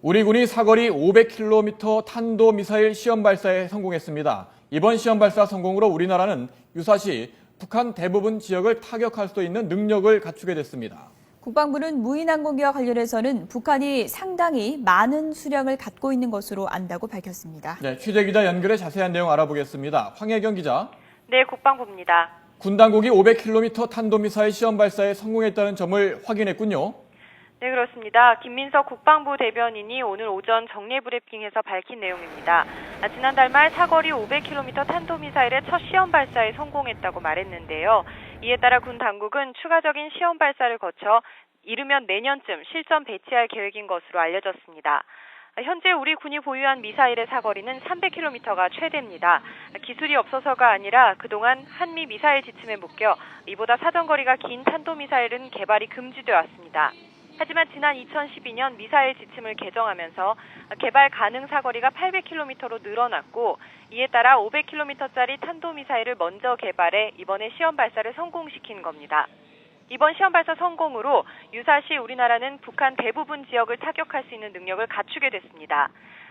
우리 군이 사거리 500km 탄도미사일 시험 발사에 성공했습니다. 이번 시험 발사 성공으로 우리나라는 유사시 북한 대부분 지역을 타격할 수 있는 능력을 갖추게 됐습니다. 국방부는 무인항공기와 관련해서는 북한이 상당히 많은 수량을 갖고 있는 것으로 안다고 밝혔습니다. 네, 취재기자 연결해 자세한 내용 알아보겠습니다. 황혜경 기자. 네, 국방부입니다. 군 당국이 500km 탄도미사일 시험 발사에 성공했다는 점을 확인했군요. 네, 그렇습니다. 김민석 국방부 대변인이 오늘 오전 정례 브리핑에서 밝힌 내용입니다. 지난달 말 사거리 500km 탄도미사일의 첫 시험 발사에 성공했다고 말했는데요. 이에 따라 군 당국은 추가적인 시험 발사를 거쳐 이르면 내년쯤 실전 배치할 계획인 것으로 알려졌습니다. 현재 우리 군이 보유한 미사일의 사거리는 300km가 최대입니다. 기술이 없어서가 아니라 그동안 한미 미사일 지침에 묶여 이보다 사정거리가 긴 탄도미사일은 개발이 금지되어 왔습니다. 하지만 지난 2012년 미사일 지침을 개정하면서 개발 가능 사거리가 800km로 늘어났고 이에 따라 500km짜리 탄도미사일을 먼저 개발해 이번에 시험 발사를 성공시킨 겁니다. 이번 시험 발사 성공으로 유사시 우리나라는 북한 대부분 지역을 타격할 수 있는 능력을 갖추게 됐습니다.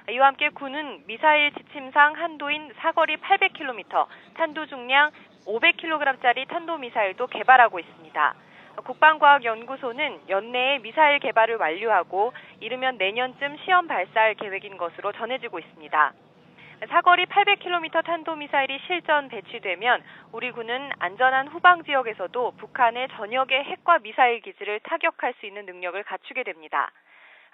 이와 함께 군은 미사일 지침상 한도인 사거리 800km, 탄도 중량 500kg짜리 탄도미사일도 개발하고 있습니다. 국방과학연구소는 연내에 미사일 개발을 완료하고 이르면 내년쯤 시험 발사할 계획인 것으로 전해지고 있습니다. 사거리 800km 탄도미사일이 실전 배치되면 우리 군은 안전한 후방 지역에서도 북한의 전역의 핵과 미사일 기지를 타격할 수 있는 능력을 갖추게 됩니다.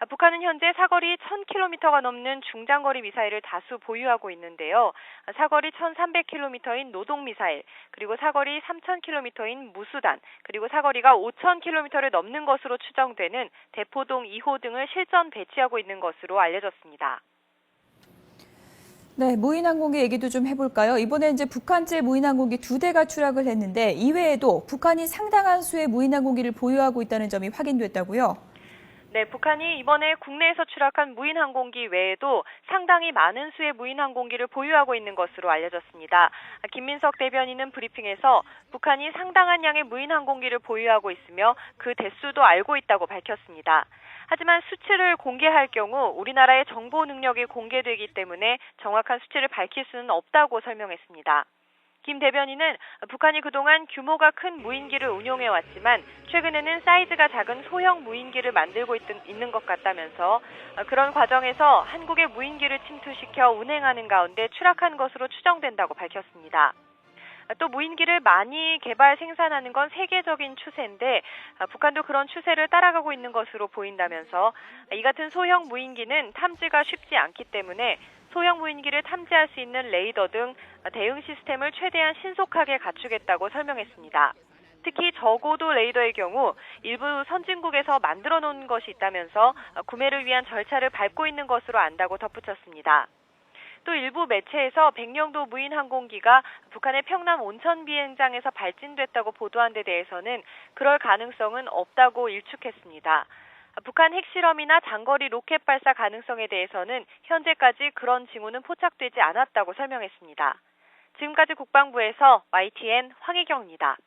북한은 현재 사거리 1000km가 넘는 중장거리 미사일을 다수 보유하고 있는데요. 사거리 1300km인 노동미사일, 그리고 사거리 3000km인 무수단, 그리고 사거리가 5000km를 넘는 것으로 추정되는 대포동 2호 등을 실전 배치하고 있는 것으로 알려졌습니다. 네, 무인항공기 얘기도 좀 해볼까요? 이번에 이제 북한제 무인항공기 2대가 추락을 했는데 이외에도 북한이 상당한 수의 무인항공기를 보유하고 있다는 점이 확인됐다고요? 네, 북한이 이번에 국내에서 추락한 무인항공기 외에도 상당히 많은 수의 무인항공기를 보유하고 있는 것으로 알려졌습니다. 김민석 대변인은 브리핑에서 북한이 상당한 양의 무인항공기를 보유하고 있으며 그 대수도 알고 있다고 밝혔습니다. 하지만 수치를 공개할 경우 우리나라의 정보 능력이 공개되기 때문에 정확한 수치를 밝힐 수는 없다고 설명했습니다. 김 대변인은 북한이 그동안 규모가 큰 무인기를 운용해왔지만 최근에는 사이즈가 작은 소형 무인기를 만들고 있는 것 같다면서 그런 과정에서 한국의 무인기를 침투시켜 운행하는 가운데 추락한 것으로 추정된다고 밝혔습니다. 또 무인기를 많이 개발 생산하는 건 세계적인 추세인데 북한도 그런 추세를 따라가고 있는 것으로 보인다면서 이 같은 소형 무인기는 탐지가 쉽지 않기 때문에 소형 무인기를 탐지할 수 있는 레이더 등 대응 시스템을 최대한 신속하게 갖추겠다고 설명했습니다. 특히 저고도 레이더의 경우 일부 선진국에서 만들어 놓은 것이 있다면서 구매를 위한 절차를 밟고 있는 것으로 안다고 덧붙였습니다. 또 일부 매체에서 백령도 무인항공기가 북한의 평남 온천 비행장에서 발진됐다고 보도한 데 대해서는 그럴 가능성은 없다고 일축했습니다. 북한 핵실험이나 장거리 로켓 발사 가능성에 대해서는 현재까지 그런 징후는 포착되지 않았다고 설명했습니다. 지금까지 국방부에서 YTN 황혜경입니다.